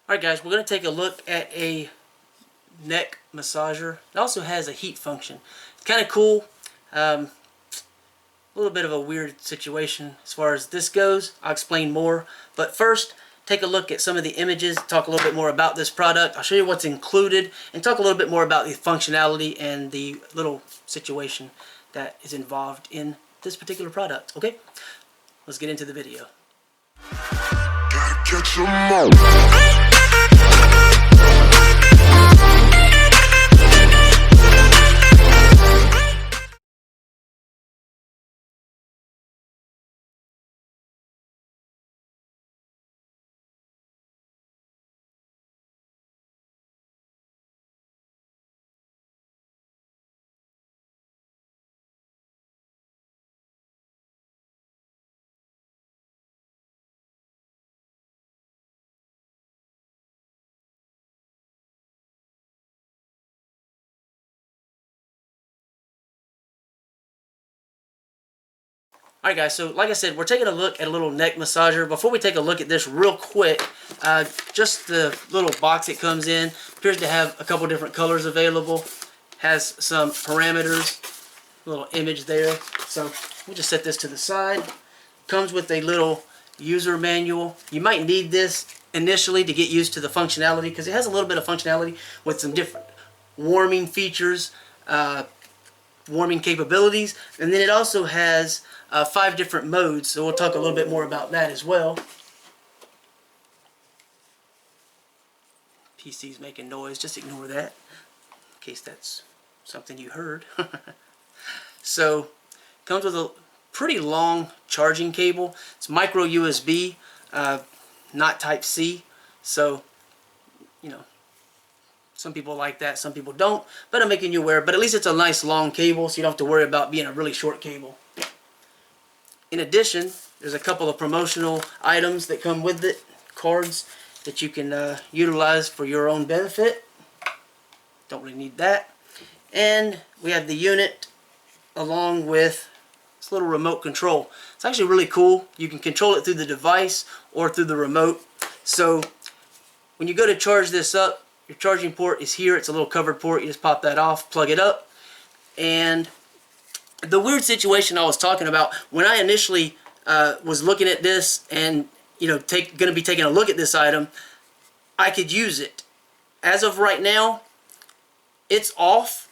Alright guys, we're going to take a look at a neck massager. It also has a heat function. It's kind of cool. A little bit of a weird situation as far as this goes. I'll explain more. But first, take a look at some of the images, talk a little bit more about this product. I'll show you what's included and talk a little bit more about the functionality and the little situation that is involved in this particular product. Okay? Let's get into the video. Gotta catch 'em all. Alright guys, so like I said, we're taking a look at a little neck massager. Before we take a look at this real quick, just the little box it comes in appears to have a couple different colors available. Has some parameters, a little image there. So we'll just set this to the side. Comes with a little user manual. You might need this initially to get used to the functionality because it has a little bit of functionality with some different warming features, warming capabilities, and then it also has 5 different modes, so we'll talk a little bit more about that as well. PC's making noise, just ignore that in case that's something you heard. So comes with a pretty long charging cable. It's micro USB, not type C, so you know, some people like that, some people don't, but I'm making you aware. But at least it's a nice long cable, so you don't have to worry about being a really short cable. In addition, there's a couple of promotional items that come with it, cards that you can utilize for your own benefit. Don't really need that. And we have the unit along with this little remote control. It's actually really cool. You can control it through the device or through the remote. So when you go to charge this up, your charging port is here. It's a little covered port. You just pop that off, plug it up, and the weird situation I was talking about when I initially was looking at this and going to be taking a look at this item, I could use it. As of right now, it's off,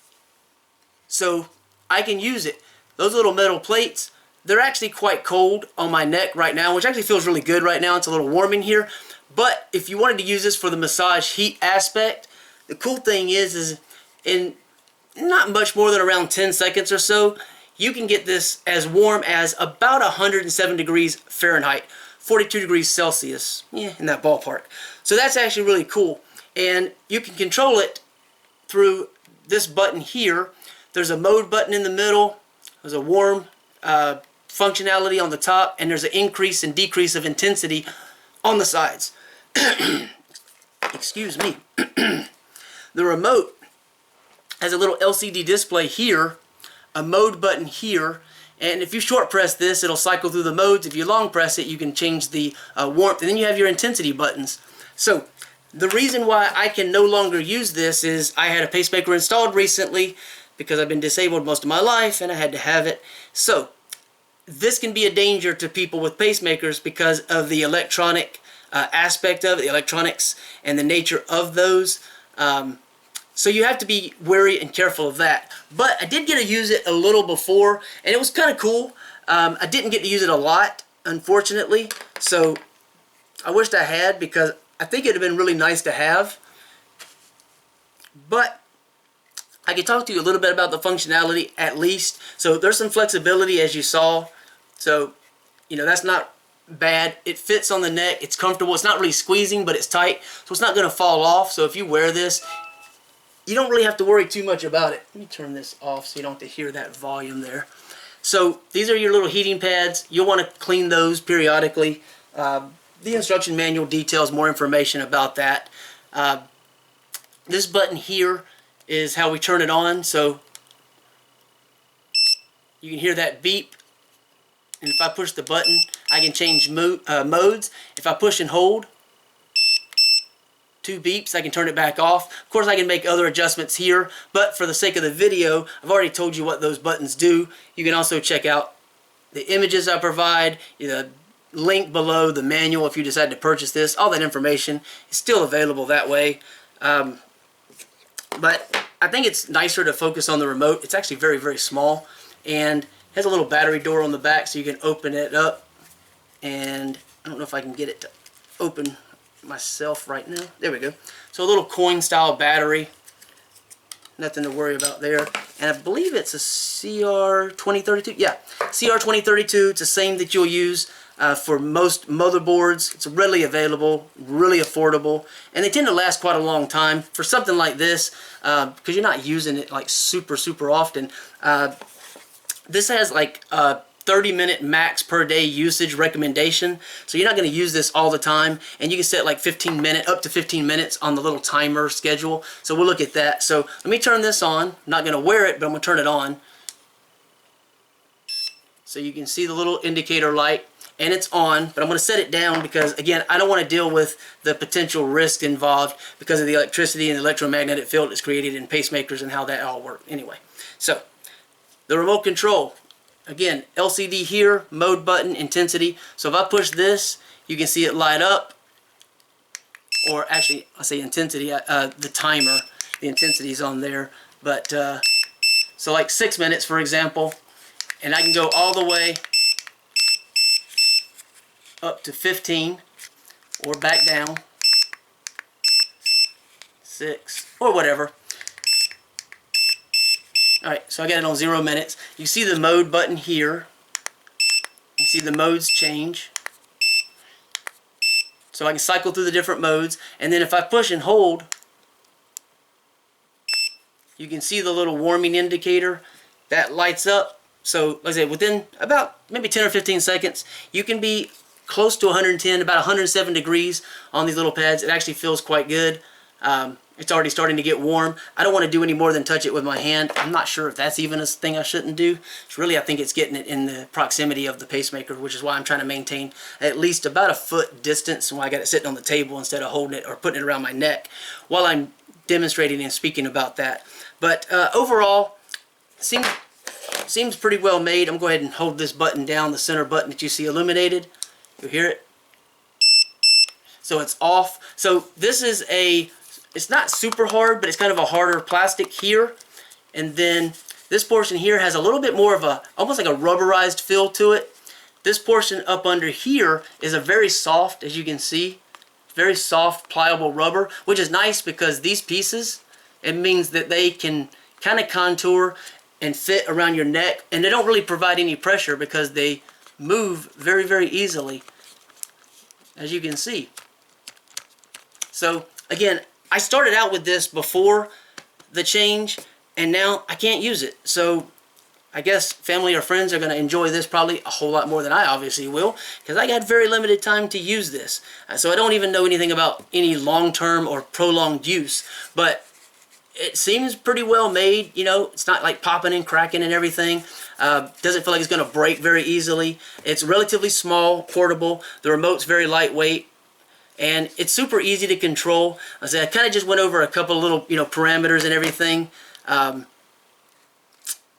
so I can use it. Those little metal plates, they're actually quite cold on my neck right now, which actually feels really good right now. It's a little warm in here. But if you wanted to use this for the massage heat aspect, the cool thing is in not much more than around 10 seconds or so, you can get this as warm as about 107 degrees Fahrenheit, 42 degrees Celsius, yeah, in that ballpark. So that's actually really cool. And you can control it through this button here. There's a mode button in the middle. There's a warm functionality on the top, and there's an increase and decrease of intensity on the sides. Excuse me. The remote has a little LCD display here, a mode button here, and if you short press this, it'll cycle through the modes. If you long press it, you can change the warmth, and then you have your intensity buttons. So the reason why I can no longer use this is I had a pacemaker installed recently because I've been disabled most of my life and I had to have it. So this can be a danger to people with pacemakers because of the electronic aspect of it, the electronics and the nature of those. So you have to be wary and careful of that. But I did get to use it a little before, and it was kind of cool. I didn't get to use it a lot, unfortunately. So I wished I had, because I think it would have been really nice to have. But I can talk to you a little bit about the functionality at least. So there's some flexibility, as you saw. So, that's not bad. It fits on the neck. It's comfortable. It's not really squeezing, but it's tight. So it's not going to fall off. So if you wear this, you don't really have to worry too much about it. Let me turn this off so you don't have to hear that volume there. So these are your little heating pads. You'll want to clean those periodically. The instruction manual details more information about that. This button here is how we turn it on. So you can hear that beep. And if I push the button, I can change modes. If I push and hold, 2 beeps, I can turn it back off. Of course, I can make other adjustments here, but for the sake of the video, I've already told you what those buttons do. You can also check out the images I provide, the link below, the manual if you decide to purchase this. All that information is still available that way. But I think it's nicer to focus on the remote. It's actually very, very small, and has a little battery door on the back so you can open it up. And I don't know if I can get it to open myself right now. There we go. So a little coin style battery, nothing to worry about there. And I believe it's a CR2032. Yeah, CR2032. It's the same that you'll use for most motherboards. It's readily available, really affordable, and they tend to last quite a long time for something like this, because you're not using it like super often. This has like 30-minute max per day usage recommendation, so you're not going to use this all the time, and you can set like up to 15 minutes on the little timer schedule. So we'll look at that. So let me turn this on. I'm not going to wear it, but I'm going to turn it on. So you can see the little indicator light, and it's on, but I'm going to set it down because, again, I don't want to deal with the potential risk involved because of the electricity and the electromagnetic field that's created in pacemakers and how that all works. Anyway, so the remote control, again, LCD here, mode button, intensity. So if I push this, you can see it light up, or actually, I say intensity, the timer, the intensity is on there. But, so like 6 minutes, for example, and I can go all the way up to 15, or back down, 6, or whatever. Alright, so I got it on 0 minutes. You see the mode button here. You see the modes change. So I can cycle through the different modes, and then if I push and hold, you can see the little warming indicator that lights up. So like I said, within about maybe 10 or 15 seconds, you can be close to 110, about 107 degrees on these little pads. It actually feels quite good. It's already starting to get warm. I don't want to do any more than touch it with my hand. I'm not sure if that's even a thing I shouldn't do. It's really, I think it's getting it in the proximity of the pacemaker, which is why I'm trying to maintain at least about a foot distance, and why I got it sitting on the table instead of holding it or putting it around my neck while I'm demonstrating and speaking about that. But overall, seems pretty well made. I'm going to go ahead and hold this button down, the center button that you see illuminated. You hear it? So it's off. So this is it's not super hard, but it's kind of a harder plastic here. And then this portion here has a little bit more of almost like a rubberized feel to it. This portion up under here is a very soft, as you can see, very soft, pliable rubber, which is nice because these pieces, it means that they can kind of contour and fit around your neck, and they don't really provide any pressure because they move very easily, as you can see. So again, I started out with this before the change, and now I can't use it. So I guess family or friends are going to enjoy this probably a whole lot more than I obviously will, because I got very limited time to use this. So I don't even know anything about any long-term or prolonged use, but it seems pretty well made. You know, it's not like popping and cracking and everything. Doesn't feel like it's going to break very easily. It's relatively small, portable. The remote's very lightweight, and it's super easy to control. I kind of just went over a couple of little, parameters and everything.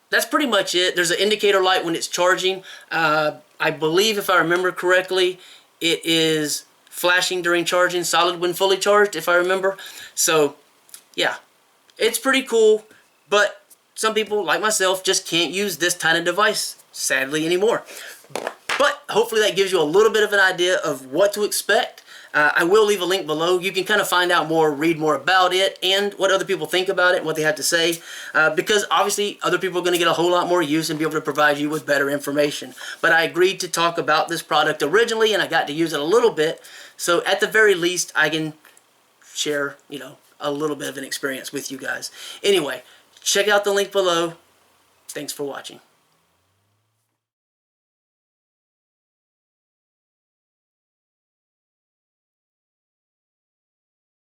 That's pretty much it. There's an indicator light when it's charging. I believe, if I remember correctly, it is flashing during charging, solid when fully charged, if I remember. So, yeah, it's pretty cool, but some people, like myself, just can't use this kind of device, sadly, anymore. But hopefully that gives you a little bit of an idea of what to expect. I will leave a link below. You can kind of find out more, read more about it, and what other people think about it and what they have to say. Because obviously other people are going to get a whole lot more use and be able to provide you with better information. But I agreed to talk about this product originally, and I got to use it a little bit. So at the very least, I can share, a little bit of an experience with you guys. Anyway, check out the link below. Thanks for watching.